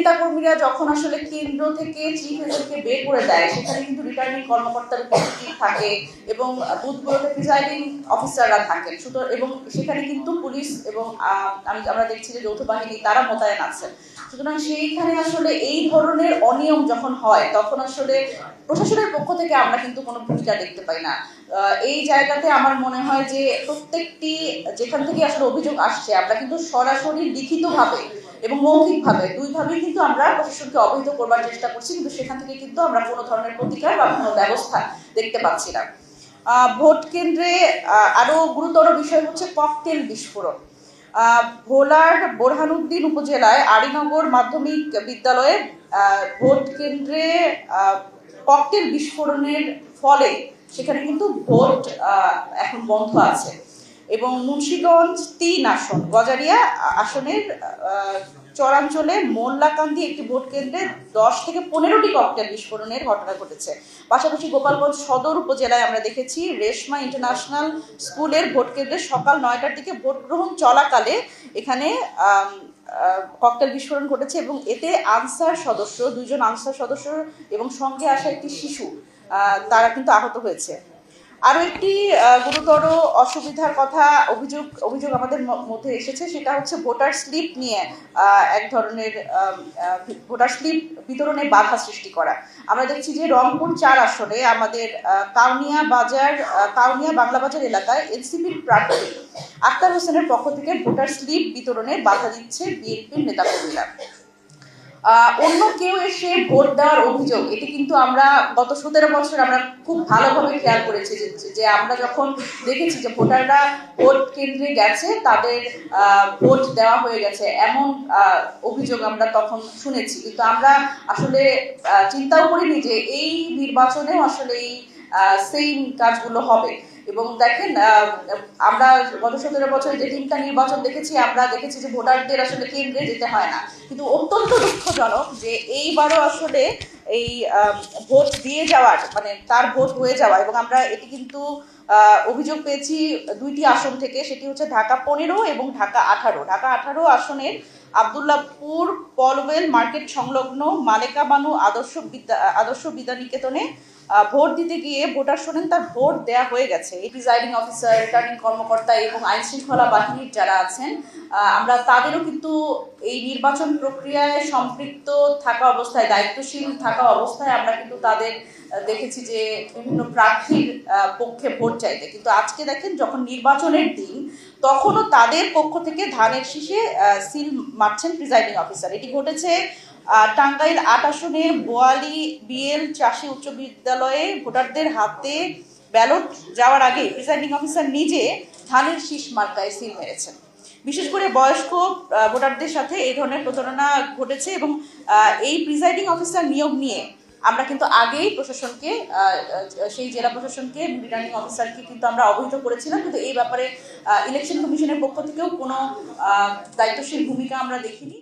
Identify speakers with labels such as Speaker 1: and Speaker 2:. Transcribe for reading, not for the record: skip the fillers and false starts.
Speaker 1: নেতাকর্মীরা যখন আসলে কেন্দ্র থেকে চিফ এজেন্টকে বের করে দেয়, সেখানে কিন্তু রিটার্নিং কর্মকর্তার উপস্থিতি থাকে এবং বুথগুলোতে প্রিজাইডিং অফিসাররা থাকেন। সুতরাং এবং সেখানে কিন্তু পুলিশ এবং আমরা দেখছি যে যৌথ বাহিনী তারা মোতায়েন আছে। সুতরাং সেইখানে আসলে এই ধরনের অনিয়ম যখন হয়, তখন আসলে প্রশাসনের পক্ষ থেকে আমরা কিন্তু কোনো ভূমিকা দেখতে পাই না। এই জায়গাতে আমার মনে হয় যে প্রত্যেকটি যেখান থেকে আসলে অভিযোগ আসছে, আমরা কিন্তু সরাসরি লিখিতভাবে এবং মৌখিকভাবে দুইভাবেই কিন্তু আমরা প্রশাসনকে অবহিত করবার চেষ্টা করছি, কিন্তু সেখান থেকে কিন্তু আমরা কোনো ধরনের প্রতিকার বা কোনো ব্যবস্থা দেখতে পাচ্ছি না। ভোট কেন্দ্রে আরো গুরুতর বিষয় হচ্ছে ককটেল বিস্ফোরণ। ভোলার বোরহানউদ্দিন উপজেলায় আড়িনগর মাধ্যমিক বিদ্যালয়ে ভোট কেন্দ্রে ককটেল বিস্ফোরণের ফলে সেখানে কিন্তু ভোট এখন বন্ধ আছে। এবং মুন্সিগঞ্জ ৩ আসন গজারিয়া আসনের চরাঞ্চলে মোল্লাকান্দি একটি ভোট কেন্দ্রে 10 থেকে 15টি ককটেল বিস্ফোরণের ঘটনা ঘটেছে। পাশাপাশি গোপালগঞ্জ সদর উপজেলায় আমরা দেখেছি রেশমা ইন্টারন্যাশনাল স্কুলের ভোট কেন্দ্রে সকাল 9টার দিকে ভোট গ্রহণ চলাকালে এখানে ককটেল বিস্ফোরণ ঘটেছে এবং এতে দুইজন আনসার সদস্য এবং সঙ্গে আসা একটি শিশু তারা কিন্তু আহত হয়েছে। আরো একটি গুরুতর অসুবিধার কথা অভিযোগ আমাদের মধ্যে এসেছে, সেটা হচ্ছে ভোটার স্লিপ নিয়ে এক ধরনের ভোটার স্লিপ বিতরণে বাধা সৃষ্টি করা। আমরা দেখছি যে রংপুর 4 আসনে আমাদের কাউনিয়া বাংলা বাজার এলাকায় এনসিপির প্রার্থী আক্তার হোসেনের পক্ষ থেকে ভোটার স্লিপ বিতরণে বাধা দিচ্ছে বিএনপির নেতাকর্মীরা। অন্য কেউ এসে ভোট দেওয়ার অভিযোগ, এটি কিন্তু আমরা গত 17 বছর আমরা খুব ভালোভাবে খেয়াল করেছি যে আমরা যখন দেখেছি যে ভোটাররা ভোট কেন্দ্রে গেছে, তাদের ভোট দেওয়া হয়ে গেছে, এমন অভিযোগ আমরা তখন শুনেছি। কিন্তু আমরা আসলে চিন্তাও করিনি যে এই নির্বাচনেও আসলে এই সেম কাজগুলো হবে। এবং দেখেন, আমরা গত 17 বছরে যে 3টা নির্বাচন দেখেছি, আমরা দেখেছি যে ভোটারদের আসলে কেন্দ্রে যেতে হয় না। কিন্তু অত্যন্ত দুঃখজনক যে এইবারও আসলে এই ভোট দিয়ে যাওয়ার মানে তার ভোট হয়ে যাওয়া, এবং আমরা এটি কিন্তু অভিযোগ পেয়েছি 2টি আসন থেকে, সেটি হচ্ছে ঢাকা 15 এবং ঢাকা 18। ঢাকা 18 আসনের আবদুল্লাহপুর পলওয়েল মার্কেট সংলগ্ন মালেকা বানু আদর্শ বিদ্যানিকেতনে ভোট দিতে গিয়ে ভোটার শোনেন তার ভোট দেয়া হয়ে গেছে। এই প্রিজাইডিং অফিসার, রিটার্নিং কর্মকর্তা এবং আইন শৃঙ্খলা বাহিনীর যারা আছেন, আমরা তাদেরও কিন্তু এই নির্বাচন প্রক্রিয়ায় সম্পৃক্ত থাকা অবস্থায়, দায়িত্বশীল থাকা অবস্থায় আমরা কিন্তু তাদের দেখেছি যে বিভিন্ন প্রার্থীর পক্ষে ভোট চাইতে। কিন্তু আজকে দেখেন, যখন নির্বাচনের দিন, তখনও তাদের পক্ষ থেকে ধানের শীষে সিল মারছেন প্রিজাইডিং অফিসার। এটি ঘটেছে টাঙ্গাইল 8 আসনে বোয়ালি বিএল চাষী উচ্চ বিদ্যালয়ে ভোটারদের হাতে ব্যালট যাওয়ার আগে প্রিজাইডিং অফিসার নিজে ধানের শীষ মার্কায় সিল মেরেছেন। বিশেষ করে বয়স্ক ভোটারদের সাথে এই ধরনের প্রতারণা ঘটেছে এবং এই প্রিজাইডিং অফিসার নিয়োগ নিয়ে আমরা কিন্তু আগেই প্রশাসনকে, সেই জেলা প্রশাসনকে, রিটার্নিং অফিসারকে কিন্তু আমরা অবহিত করেছিলাম, কিন্তু এই ব্যাপারে ইলেকশন কমিশনের পক্ষ থেকেও কোনো দায়িত্বশীল ভূমিকা আমরা দেখিনি।